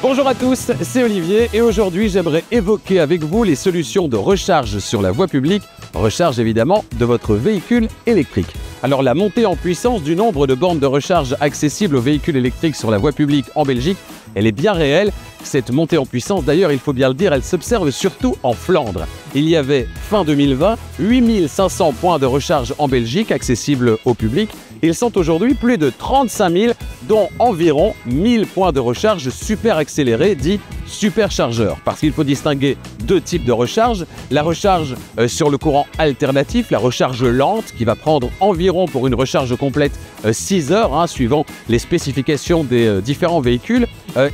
Bonjour à tous, c'est Olivier et aujourd'hui j'aimerais évoquer avec vous les solutions de recharge sur la voie publique, recharge évidemment de votre véhicule électrique. Alors la montée en puissance du nombre de bornes de recharge accessibles aux véhicules électriques sur la voie publique en Belgique, elle est bien réelle. Cette montée en puissance, d'ailleurs, il faut bien le dire, elle s'observe surtout en Flandre. Il y avait, fin 2020, 8500 points de recharge en Belgique accessibles au public. Ils sont aujourd'hui plus de 35 000, dont environ 1000 points de recharge super accélérés, dits superchargeurs. Parce qu'il faut distinguer deux types de recharge. La recharge sur le courant alternatif, la recharge lente, qui va prendre environ pour une recharge complète 6 heures, suivant les spécifications des différents véhicules.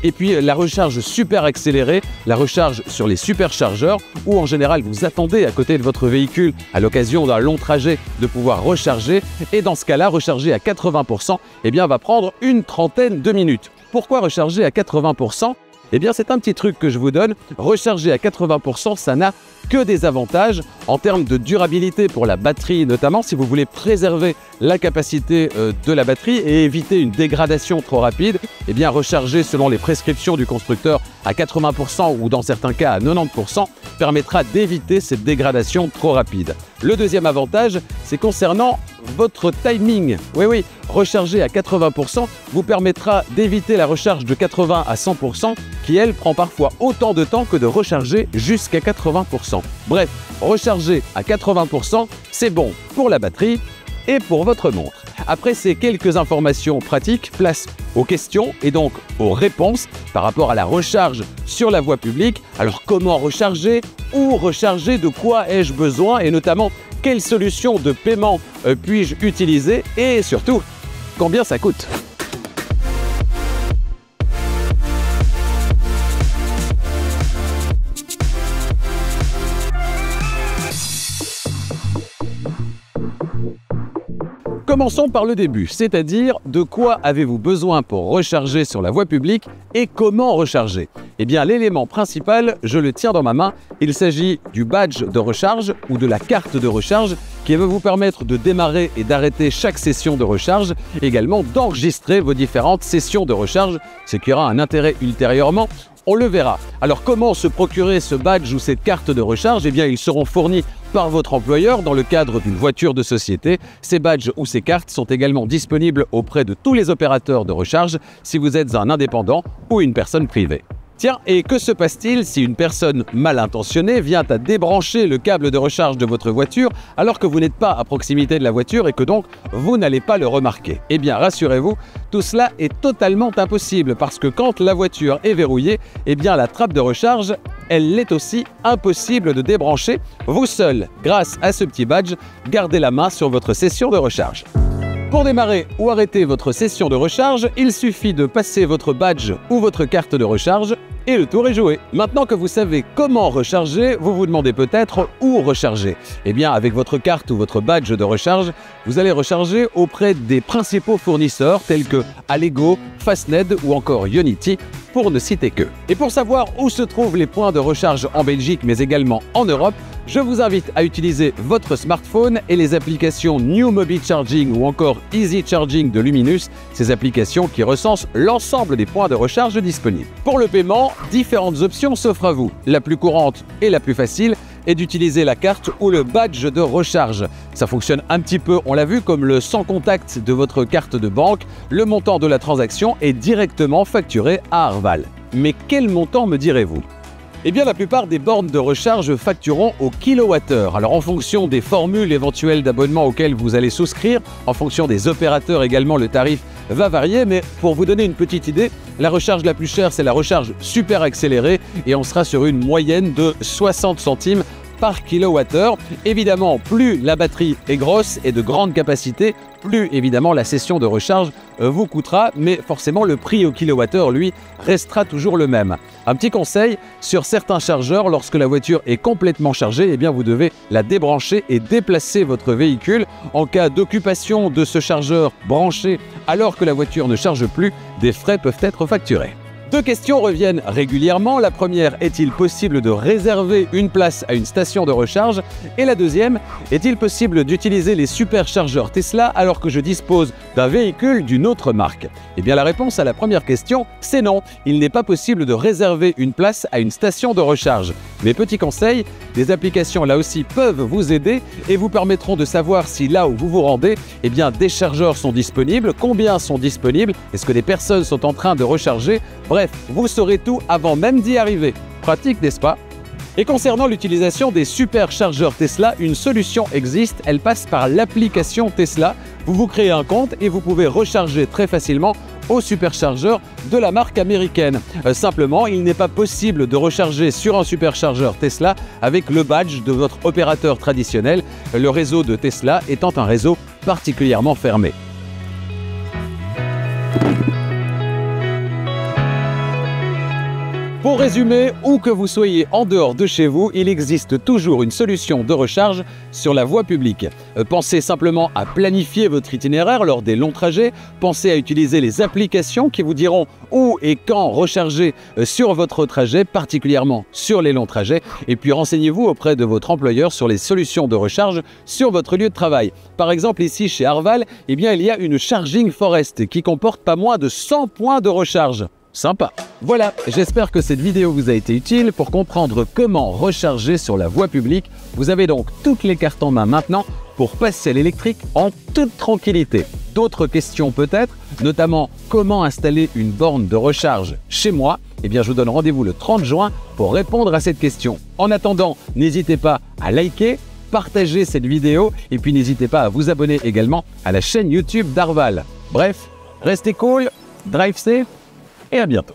Et puis la recharge super accélérée, la recharge sur les superchargeurs, où en général vous attendez à côté de votre véhicule à l'occasion d'un long trajet de pouvoir recharger. Et dans ce cas-là, recharger à 80%, va prendre une trentaine de minutes. Pourquoi recharger à 80%? C'est un petit truc que je vous donne. Recharger à 80%, ça n'a que des avantages en termes de durabilité pour la batterie, notamment si vous voulez préserver la capacité de la batterie et éviter une dégradation trop rapide. Recharger selon les prescriptions du constructeur à 80% ou dans certains cas à 90% permettra d'éviter cette dégradation trop rapide. Le deuxième avantage, c'est concernant votre timing. Oui, recharger à 80% vous permettra d'éviter la recharge de 80 à 100% qui, elle, prend parfois autant de temps que de recharger jusqu'à 80%. Bref, recharger à 80%, c'est bon pour la batterie et pour votre montre. Après ces quelques informations pratiques, place aux questions et donc aux réponses par rapport à la recharge sur la voie publique. Alors comment recharger? Où recharger? De quoi ai-je besoin? Et notamment, quelle solution de paiement puis-je utiliser? Et surtout, combien ça coûte? Commençons par le début, c'est-à-dire de quoi avez-vous besoin pour recharger sur la voie publique et comment recharger? L'élément principal, je le tiens dans ma main, il s'agit du badge de recharge ou de la carte de recharge qui va vous permettre de démarrer et d'arrêter chaque session de recharge, également d'enregistrer vos différentes sessions de recharge, ce qui aura un intérêt ultérieurement. On le verra. Alors comment se procurer ce badge ou cette carte de recharge? Ils seront fournis par votre employeur dans le cadre d'une voiture de société. Ces badges ou ces cartes sont également disponibles auprès de tous les opérateurs de recharge si vous êtes un indépendant ou une personne privée. Tiens, et que se passe-t-il si une personne mal intentionnée vient à débrancher le câble de recharge de votre voiture alors que vous n'êtes pas à proximité de la voiture et que donc vous n'allez pas le remarquer? Rassurez-vous, tout cela est totalement impossible parce que quand la voiture est verrouillée, la trappe de recharge, elle est aussi impossible de débrancher. Vous seul, grâce à ce petit badge, gardez la main sur votre session de recharge. Pour démarrer ou arrêter votre session de recharge, il suffit de passer votre badge ou votre carte de recharge et le tour est joué. Maintenant que vous savez comment recharger, vous vous demandez peut-être où recharger. Avec votre carte ou votre badge de recharge, vous allez recharger auprès des principaux fournisseurs tels que Allego, Fastned ou encore Ionity, pour ne citer qu'eux. Et pour savoir où se trouvent les points de recharge en Belgique mais également en Europe, je vous invite à utiliser votre smartphone et les applications New Mobile Charging ou encore Easy Charging de Luminus, ces applications qui recensent l'ensemble des points de recharge disponibles. Pour le paiement, différentes options s'offrent à vous. La plus courante et la plus facile est d'utiliser la carte ou le badge de recharge. Ça fonctionne un petit peu, on l'a vu, comme le sans contact de votre carte de banque. Le montant de la transaction est directement facturé à Arval. Mais quel montant me direz-vous? La plupart des bornes de recharge factureront au kilowattheure. Alors en fonction des formules éventuelles d'abonnement auxquelles vous allez souscrire, en fonction des opérateurs également, le tarif va varier. Mais pour vous donner une petite idée, la recharge la plus chère, c'est la recharge super accélérée et on sera sur une moyenne de 60 centimes par kilowattheure. Évidemment, plus la batterie est grosse et de grande capacité, plus évidemment la session de recharge vous coûtera, mais forcément le prix au kilowattheure, lui, restera toujours le même. Un petit conseil, sur certains chargeurs, lorsque la voiture est complètement chargée, vous devez la débrancher et déplacer votre véhicule. En cas d'occupation de ce chargeur branché alors que la voiture ne charge plus, des frais peuvent être facturés. Deux questions reviennent régulièrement. La première, est-il possible de réserver une place à une station de recharge? Et la deuxième, est-il possible d'utiliser les superchargeurs Tesla alors que je dispose d'un véhicule d'une autre marque? Eh bien la réponse à la première question, c'est non. Il n'est pas possible de réserver une place à une station de recharge. Mais petit conseil, des applications là aussi peuvent vous aider et vous permettront de savoir si là où vous vous rendez, eh bien des chargeurs sont disponibles, combien sont disponibles, est-ce que des personnes sont en train de recharger. Bref, vous saurez tout avant même d'y arriver. Pratique, n'est-ce pas? Et concernant l'utilisation des superchargeurs Tesla, une solution existe, elle passe par l'application Tesla. Vous vous créez un compte et vous pouvez recharger très facilement au superchargeur de la marque américaine. Simplement, il n'est pas possible de recharger sur un superchargeur Tesla avec le badge de votre opérateur traditionnel, le réseau de Tesla étant un réseau particulièrement fermé. Pour résumer, où que vous soyez en dehors de chez vous, il existe toujours une solution de recharge sur la voie publique. Pensez simplement à planifier votre itinéraire lors des longs trajets, pensez à utiliser les applications qui vous diront où et quand recharger sur votre trajet, particulièrement sur les longs trajets, et puis renseignez-vous auprès de votre employeur sur les solutions de recharge sur votre lieu de travail. Par exemple, ici chez Arval, eh bien, il y a une Charging Forest qui comporte pas moins de 100 points de recharge. Sympa. Voilà, j'espère que cette vidéo vous a été utile pour comprendre comment recharger sur la voie publique. Vous avez donc toutes les cartes en main maintenant pour passer à l'électrique en toute tranquillité. D'autres questions peut-être, notamment comment installer une borne de recharge chez moi? Eh bien, je vous donne rendez-vous le 30 juin pour répondre à cette question. En attendant, n'hésitez pas à liker, partager cette vidéo et puis n'hésitez pas à vous abonner également à la chaîne YouTube d'Arval. Bref, restez cool, drive safe et à bientôt.